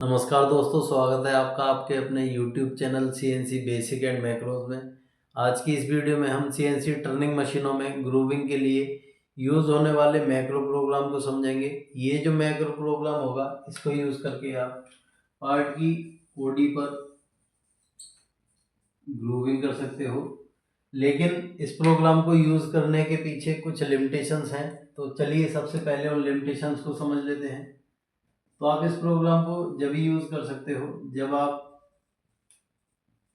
नमस्कार दोस्तों, स्वागत है आपका आपके अपने YouTube channel CNC basic and macros में। आज की इस वीडियो में हम सीएनसी टर्निंग मशीनों में ग्रूविंग के लिए यूज़ होने वाले मैक्रो प्रोग्राम को समझेंगे। ये जो मैक्रो प्रोग्राम होगा इसको यूज़ करके आप पार्ट की ओडी पर ग्रूविंग कर सकते हो, लेकिन इस प्रोग्राम को यूज़ करने के पीछे कुछ लिमिटेशंस हैं। तो चलिए सबसे पहले उन लिमिटेशंस को समझ लेते हैं। तो आप इस प्रोग्राम को जब भी यूज़ कर सकते हो जब आप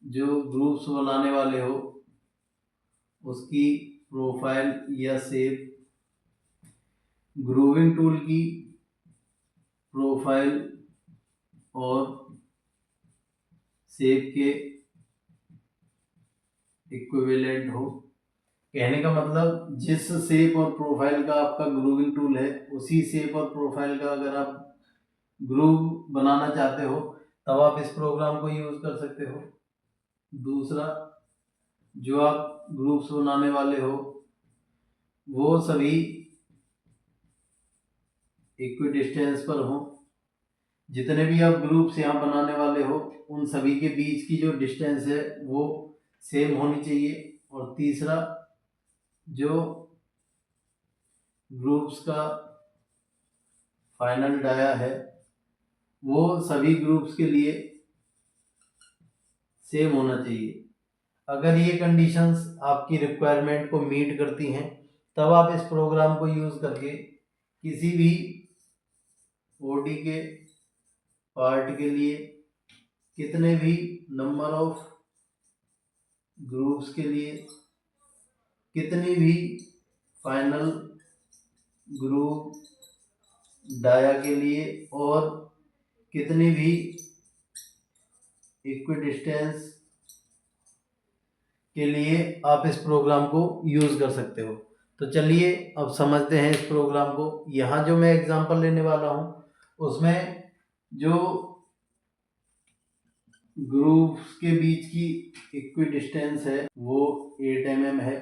जो ग्रुप्स बनाने वाले हो उसकी प्रोफाइल या शेप, ग्रूविंग टूल की प्रोफाइल और शेप के इक्विवेलेंट हो। कहने का मतलब जिस शेप और प्रोफाइल का आपका ग्रूविंग टूल है उसी शेप और प्रोफाइल का अगर आप ग्रूव बनाना चाहते हो तब आप इस प्रोग्राम को यूज़ कर सकते हो। दूसरा, जो आप ग्रुप्स बनाने वाले हो वो सभी इक्वी डिस्टेंस पर हो। जितने भी आप ग्रुप्स यहाँ बनाने वाले हो उन सभी के बीच की जो डिस्टेंस है वो सेम होनी चाहिए। और तीसरा, जो ग्रुप्स का फाइनल डाया है वो सभी ग्रुप्स के लिए सेम होना चाहिए। अगर ये कंडीशंस आपकी रिक्वायरमेंट को मीट करती हैं तब आप इस प्रोग्राम को यूज़ करके किसी भी ओडी के पार्ट के लिए कितने भी नंबर ऑफ ग्रुप्स के लिए कितनी भी फाइनल ग्रुप डाया के लिए और कितनी भी इक्विडिस्टेंस के लिए आप इस प्रोग्राम को यूज़ कर सकते हो। तो चलिए अब समझते हैं इस प्रोग्राम को। यहाँ जो मैं एग्जांपल लेने वाला हूँ उसमें जो ग्रुप्स के बीच की इक्विडिस्टेंस है वो 8 mm है।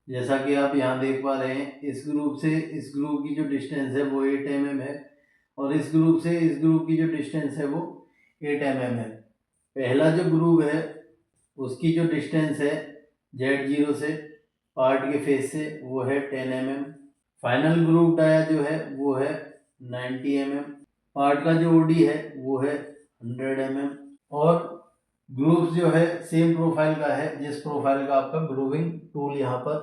जैसा कि आप यहाँ देख पा रहे हैं, इस ग्रुप से इस ग्रुप की जो डिस्टेंस है वो 8 mm है और इस ग्रुप से इस ग्रुप की जो डिस्टेंस है वो 8 mm है। पहला जो ग्रुप है उसकी जो डिस्टेंस है Z0 से पार्ट के फेस से वो है 10 mm। फाइनल ग्रुप डाया जो है वो है 90 mm। पार्ट का जो ओडी है वो है 100 mm। और ग्रुप्स जो है सेम प्रोफाइल का है जिस प्रोफाइल का आपका ग्रूविंग टूल यहाँ पर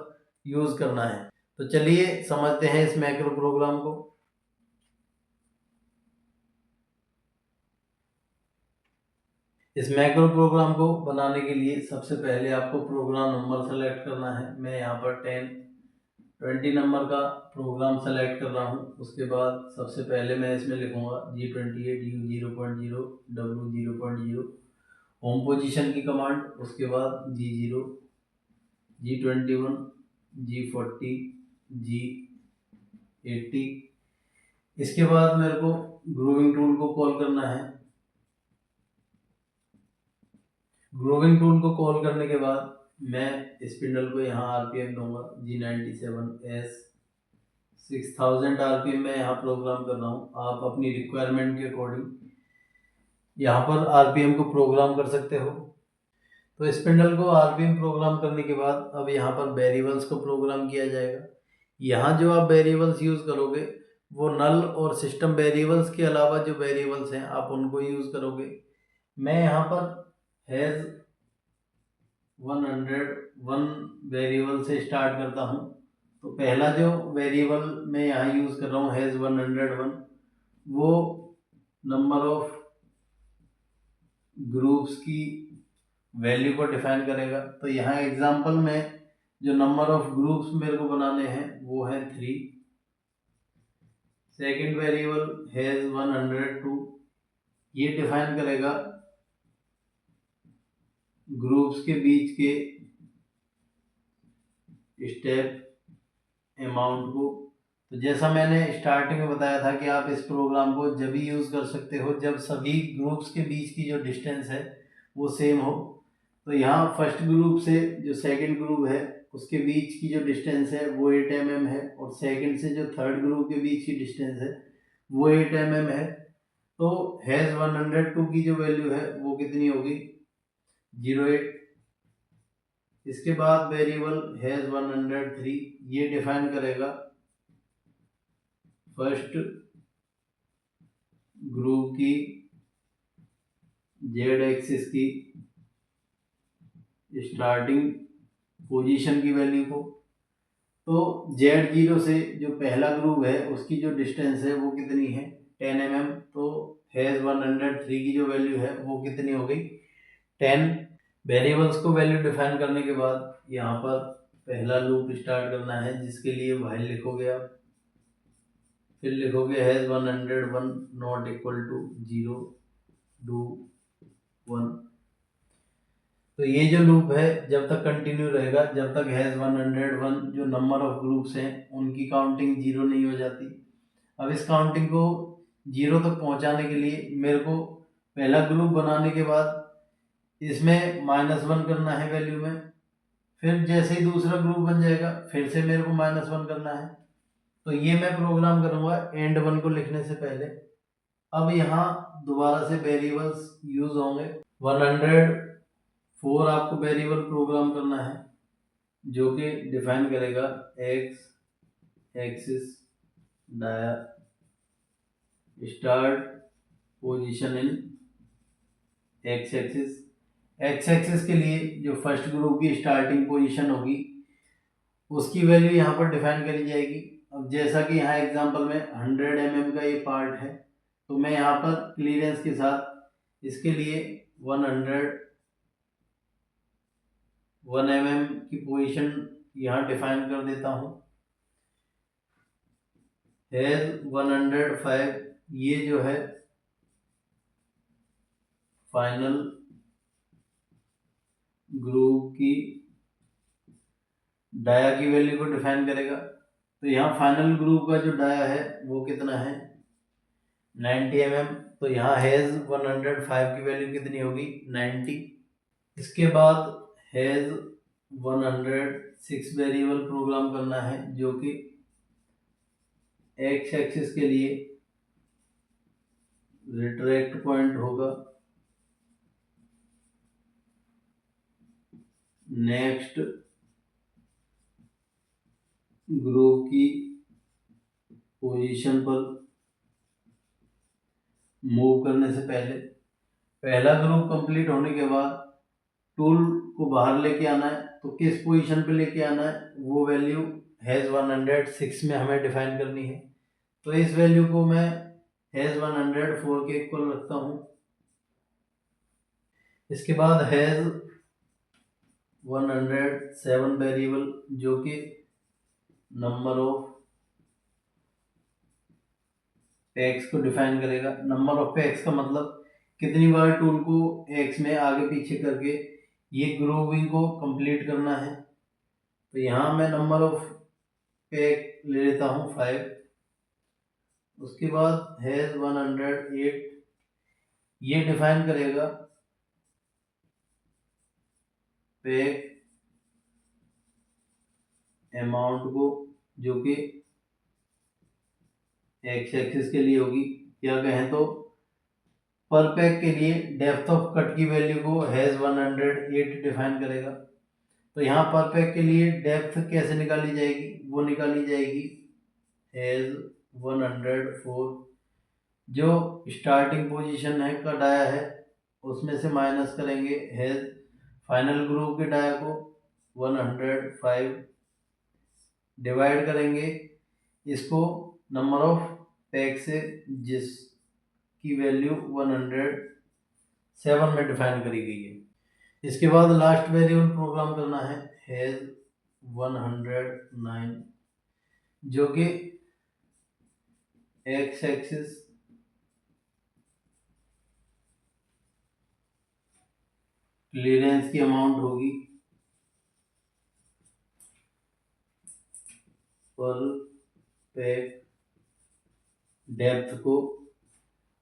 यूज करना है। तो चलिए समझते हैं इस मैक्रो प्रोग्राम को। इस मैक्रो प्रोग्राम को बनाने के लिए सबसे पहले आपको प्रोग्राम नंबर सेलेक्ट करना है। मैं यहाँ पर 20 नंबर का प्रोग्राम सेलेक्ट कर रहा हूँ। उसके बाद सबसे पहले मैं इसमें लिखूंगा G28 U0.0 W0.0 home position की कमांड। उसके बाद G0 G21 G40 G80। इसके बाद मेरे को ग्रूविंग टूल को कॉल करना है। ग्रूविंग टूल को कॉल करने के बाद मैं स्पिंडल को यहाँ आरपीएम दूंगा G97S 6000 आरपीएम में यहाँ प्रोग्राम कर रहा हूँ। आप अपनी रिक्वायरमेंट के अकॉर्डिंग यहाँ पर आरपीएम को प्रोग्राम कर सकते हो। तो स्पिंडल को आरपीएम प्रोग्राम करने के बाद अब यहाँ पर वेरिएबल्स को प्रोग्राम किया जाएगा। यहाँ जो आप वेरिएबल्स यूज़ करोगे वो नल और सिस्टम वेरिएबल्स के अलावा जो वेरिएबल्स हैं आप उनको यूज़ करोगे। मैं यहाँ पर हैज़ 101 वेरिएबल से स्टार्ट करता हूँ। तो पहला जो वेरिएबल मैं यहाँ यूज़ कर रहा हूँ हैज़ 101, वो नंबर ऑफ ग्रुप्स की वैल्यू को डिफाइन करेगा। तो यहाँ एग्जांपल में जो नंबर ऑफ ग्रुप्स मेरे को बनाने हैं वो है 3। सेकंड वेरिएबल हैज़ 102, ये डिफाइन करेगा ग्रुप्स के बीच के स्टेप अमाउंट को। तो जैसा मैंने स्टार्टिंग में बताया था कि आप इस प्रोग्राम को जब भी यूज़ कर सकते हो जब सभी ग्रुप्स के बीच की जो डिस्टेंस है वो सेम हो। तो यहाँ फर्स्ट ग्रुप से जो सेकंड ग्रुप है उसके बीच की जो डिस्टेंस है वो 8 mm है और सेकंड से जो थर्ड ग्रुप के बीच की डिस्टेंस है वो 8 mm है। तो हैज़ 102 की जो वैल्यू है वो कितनी होगी, 08। इसके बाद वेरिएबल हैज़ 103 ये डिफाइन करेगा फर्स्ट ग्रुप की जेड एक्सिस की स्टार्टिंग पोजीशन की वैल्यू को। तो Z0 से जो पहला ग्रुप है उसकी जो डिस्टेंस है वो कितनी है, 10 mm। तो हैज़ 103 की जो वैल्यू है वो कितनी हो गई, 10। वेरिएबल्स को वैल्यू डिफाइन करने के बाद यहाँ पर पहला लूप स्टार्ट करना है, जिसके लिए व्हाइल लिखोगे आप, फिर लिखोगे has 101 not equal to 0 do 1। तो ये जो लूप है जब तक कंटिन्यू रहेगा, जब तक हैज़ 101 जो नंबर ऑफ ग्रुप्स हैं उनकी काउंटिंग 0 नहीं हो जाती। अब इस काउंटिंग को 0 तक पहुंचाने के लिए मेरे को पहला ग्रुप बनाने के बाद इसमें -1 करना है वैल्यू में, फिर जैसे ही दूसरा ग्रुप बन जाएगा फिर से मेरे को -1 करना है। तो ये मैं प्रोग्राम करूँगा एंड 1 को लिखने से पहले। अब यहाँ दोबारा से वेरिएबल्स यूज होंगे। 104 आपको वेरिएबल प्रोग्राम करना है जो कि डिफाइन करेगा एक्स एक्सिस डाया start position in X axis. X axis के लिए जो फर्स्ट ग्रुप की स्टार्टिंग पोजीशन होगी उसकी वैल्यू यहाँ पर डिफाइन करी जाएगी। अब जैसा कि यहाँ एग्जांपल में 100 mm का ये पार्ट है, तो मैं यहाँ पर क्लियरेंस के साथ इसके लिए 1 mm की पोजीशन यहाँ डिफाइन कर देता हूँ। हैज़ 105 ये जो है फाइनल ग्रुप की डाया की वैल्यू को डिफाइन करेगा। तो यहाँ फाइनल ग्रुप का जो डाया है वो कितना है, 90 mm। तो यहाँ हैज़ 105 की वैल्यू कितनी होगी, 90। इसके बाद हैज़ 106 वेरिएबल प्रोग्राम करना है जो कि एक्स एक्सिस के लिए रिट्रैक्ट पॉइंट होगा, नेक्स्ट ग्रुप की पोजीशन पर मूव करने से पहले। पहला ग्रुप कंप्लीट होने के बाद टूल को बाहर लेके आना है, तो किस पोजीशन पे लेके आना है वो वैल्यू हैज़ 106 में हमें डिफाइन करनी है। तो इस वैल्यू को मैं हैज़ 104 के इक्वल रखता हूँ। इसके बाद हैज़ 107 वेरिएबल जो कि नंबर ऑफ पैक्स को डिफाइन करेगा। नंबर ऑफ पैक्स का मतलब कितनी बार टूल को एक्स में आगे पीछे करके ये ग्रूविंग को कंप्लीट करना है। तो यहाँ मैं नंबर ऑफ पैक ले लेता हूँ 5। उसके बाद हैज़ 108 ये डिफाइन करेगा पैक अमाउंट को जो कि एक्स एक्सिस के लिए होगी, या कहें तो पर पैक के लिए डेप्थ ऑफ कट की वैल्यू को हैज़ 108 डिफाइन करेगा। तो यहाँ पर पैक के लिए डेप्थ कैसे निकाली जाएगी, वो निकाली जाएगी हैज़ 104 जो स्टार्टिंग पोजीशन है का डाया है उसमें से माइनस करेंगे हैज़ फाइनल ग्रुप के डाया को 105 डिवाइड करेंगे इसको नंबर ऑफ पैक से जिसकी वैल्यू 107 में डिफाइन करी गई है। इसके बाद लास्ट वेरिएबल प्रोग्राम करना है हैज़ 109 जो कि एक्स एक्सिस क्लियरेंस की अमाउंट होगी पर पैक डेप्थ को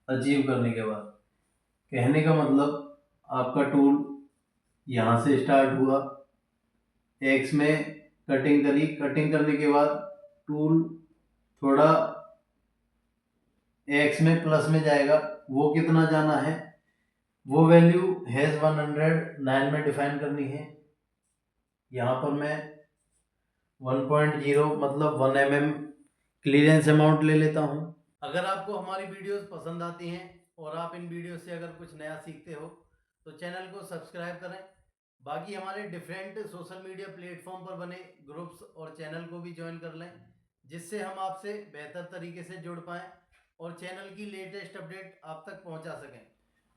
अचीव करने के बाद। कहने का मतलब आपका टूल यहाँ से स्टार्ट हुआ, एक्स में कटिंग करी, कटिंग करने के बाद टूल थोड़ा एक्स में प्लस में जाएगा, वो कितना जाना है, वो वैल्यू हैज़ 109 में डिफाइन करनी है। यहाँ पर मैं 1.0 मतलब 1 mm क्लियरेंस अमाउंट ले लेता हूँ। अगर आपको हमारी वीडियोस पसंद आती हैं और आप इन वीडियो से अगर कुछ नया सीखते हो तो चैनल को सब्सक्राइब करें। बाकी हमारे डिफरेंट सोशल मीडिया प्लेटफॉर्म पर बने ग्रुप्स और चैनल को भी ज्वाइन कर लें, जिससे हम आपसे बेहतर तरीके से जुड़ पाएँ और चैनल की लेटेस्ट अपडेट आप तक पहुंचा सकें।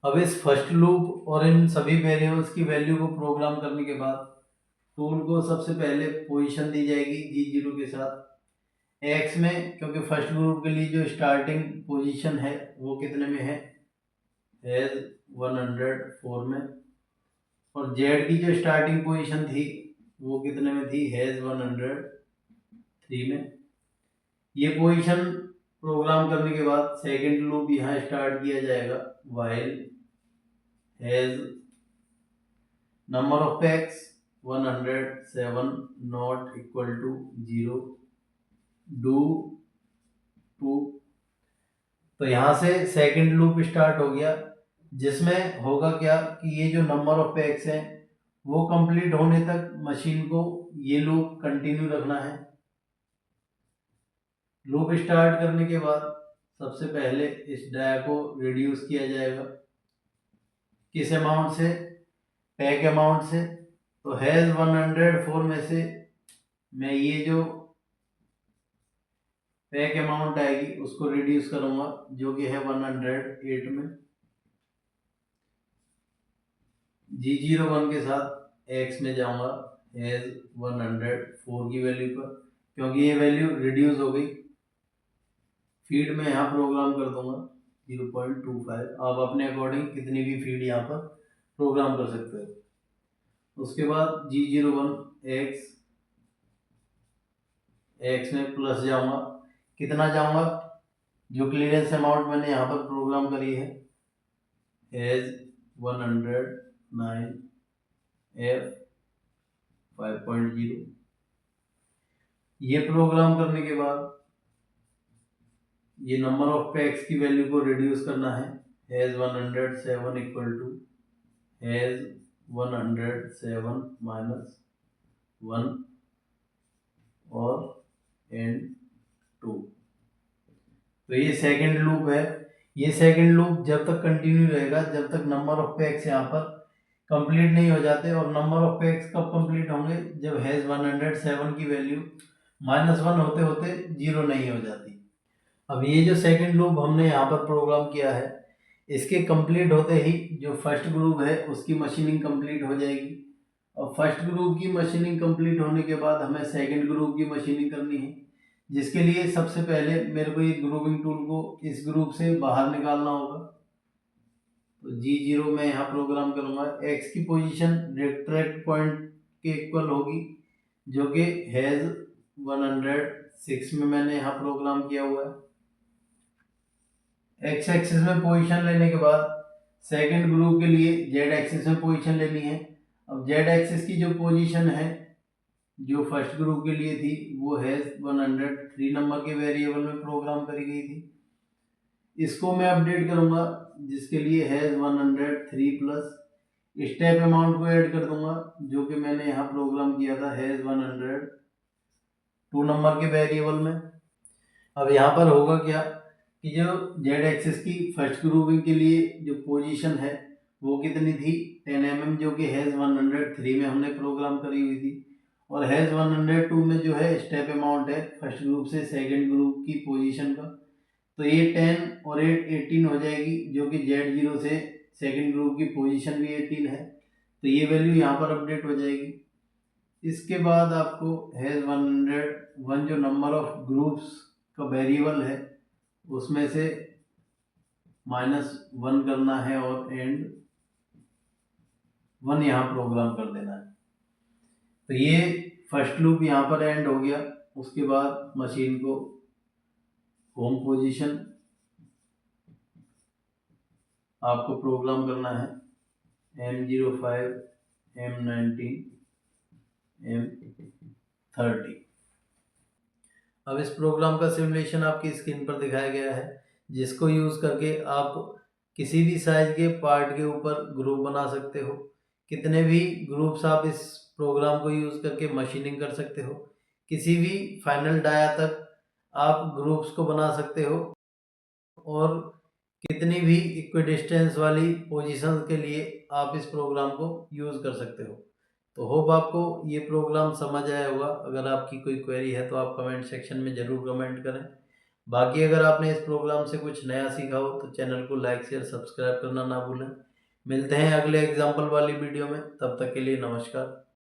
अब इस फर्स्ट लूप और इन सभी वेरिएबल्स की वैल्यू को प्रोग्राम करने के बाद टूल को सबसे पहले पोजीशन दी जाएगी G0 के साथ एक्स में, क्योंकि फर्स्ट ग्रुप के लिए जो स्टार्टिंग पोजीशन है वो कितने में है, 104 में, और जेड की जो स्टार्टिंग पोजीशन थी वो कितने में थी, 103 में। ये पोजीशन प्रोग्राम करने के बाद सेकंड लूप यहाँ स्टार्ट किया जाएगा, while has number of X 107 not equal to 0 do 2। तो यहाँ से सेकंड लूप स्टार्ट हो गया, जिसमें होगा क्या कि ये जो नंबर ऑफ एक्स हैं वो कंप्लीट होने तक मशीन को ये लूप कंटिन्यू रखना है। लूप स्टार्ट करने के बाद सबसे पहले इस डाया को रिड्यूस किया जाएगा, किस अमाउंट से, पैक अमाउंट से। तो हैज़ 104 में से मैं ये जो पैक अमाउंट आएगी उसको रिड्यूस करूंगा, जो कि है 108 में। G01 के साथ एक्स में जाऊंगा हैज़ 104 की वैल्यू पर, क्योंकि ये वैल्यू रिड्यूस हो गई। फीड में यहाँ प्रोग्राम कर दूंगा 0.25। आप अपने अकॉर्डिंग कितनी भी फीड यहाँ पर प्रोग्राम कर सकते हो। उसके बाद G01 एक्स में प्लस जाऊंगा, कितना जाऊंगा, जो क्लियरेंस अमाउंट मैंने यहाँ पर प्रोग्राम करी है हैज़ 109 F 5.0। ये प्रोग्राम करने के बाद ये नंबर ऑफ पैक्स की वैल्यू को रिड्यूस करना है, has 107 equal to has 107 minus 1 और एंड 2। तो ये सेकंड लूप है। ये सेकंड लूप जब तक कंटिन्यू रहेगा जब तक नंबर ऑफ पैक्स यहाँ पर कंप्लीट नहीं हो जाते, और नंबर ऑफ पैक्स कब कंप्लीट होंगे, जब हैज़ 107 की वैल्यू -1 होते होते 0 नहीं हो जाती। अब ये जो सेकंड लूप हमने यहाँ पर प्रोग्राम किया है, इसके कंप्लीट होते ही जो फर्स्ट ग्रुप है उसकी मशीनिंग कंप्लीट हो जाएगी, और फर्स्ट ग्रुप की मशीनिंग कंप्लीट होने के बाद हमें सेकंड ग्रुप की मशीनिंग करनी है, जिसके लिए सबसे पहले मेरे को ये ग्रुपिंग टूल को इस ग्रुप से बाहर निकालना होगा। तो G0 में यहाँ प्रोग्राम करूँगा, एक्स की पोजीशन रेक्ट्रैक्ट पॉइंट के इक्वल होगी, जो कि हैज़ 106 में मैंने यहाँ प्रोग्राम किया हुआ है। एक्स एक्सिस में पोजीशन लेने के बाद सेकंड ग्रुप के लिए जेड एक्सिस में पोजीशन लेनी है। अब जेड एक्सिस की जो पोजीशन है जो फर्स्ट ग्रुप के लिए थी वो है 103 नंबर के वेरिएबल में प्रोग्राम करी गई थी। इसको मैं अपडेट करूंगा, जिसके लिए है 103 प्लस स्टेप अमाउंट को ऐड कर दूंगा, जो कि मैंने यहाँ प्रोग्राम किया था हैज़ 102 नंबर के वेरिएबल में। अब यहाँ पर होगा क्या कि जो जेड एक्सिस की फर्स्ट ग्रुपिंग के लिए जो पोजीशन है वो कितनी थी, 10 mm, जो कि हैज़ 103 में हमने प्रोग्राम करी हुई थी, और हैज़ 102 में जो है स्टेप अमाउंट है फर्स्ट ग्रुप से सेकंड ग्रुप की पोजीशन का। तो ये 10 और 8 18 हो जाएगी, जो कि Z0 से सेकंड ग्रुप की पोजीशन भी 18 है, तो ये वैल्यू यहाँ पर अपडेट हो जाएगी। इसके बाद आपको हैज़ 101 जो नंबर ऑफ ग्रुप्स का वेरिएबल है उसमें से -1 करना है और एंड 1 यहाँ प्रोग्राम कर देना है। तो ये फर्स्ट लूप यहाँ पर एंड हो गया। उसके बाद मशीन को होम पोजीशन आपको प्रोग्राम करना है M05 M19 M30। अब इस प्रोग्राम का सिमुलेशन आपकी स्क्रीन पर दिखाया गया है। जिसको यूज़ करके आप किसी भी साइज के पार्ट के ऊपर ग्रुप बना सकते हो। कितने भी ग्रुप्स आप इस प्रोग्राम को यूज़ करके मशीनिंग कर सकते हो। किसी भी फाइनल डाया तक आप ग्रुप्स को बना सकते हो और कितनी भी इक्विडिस्टेंस वाली पोजीशंस के लिए आप इस प्रोग्राम को यूज़ कर सकते हो। तो होप आपको ये प्रोग्राम समझ आया होगा। अगर आपकी कोई क्वेरी है तो आप कमेंट सेक्शन में ज़रूर कमेंट करें। बाकी अगर आपने इस प्रोग्राम से कुछ नया सीखा हो तो चैनल को लाइक शेयर सब्सक्राइब करना ना भूलें। मिलते हैं अगले एग्जाम्पल वाली वीडियो में, तब तक के लिए नमस्कार।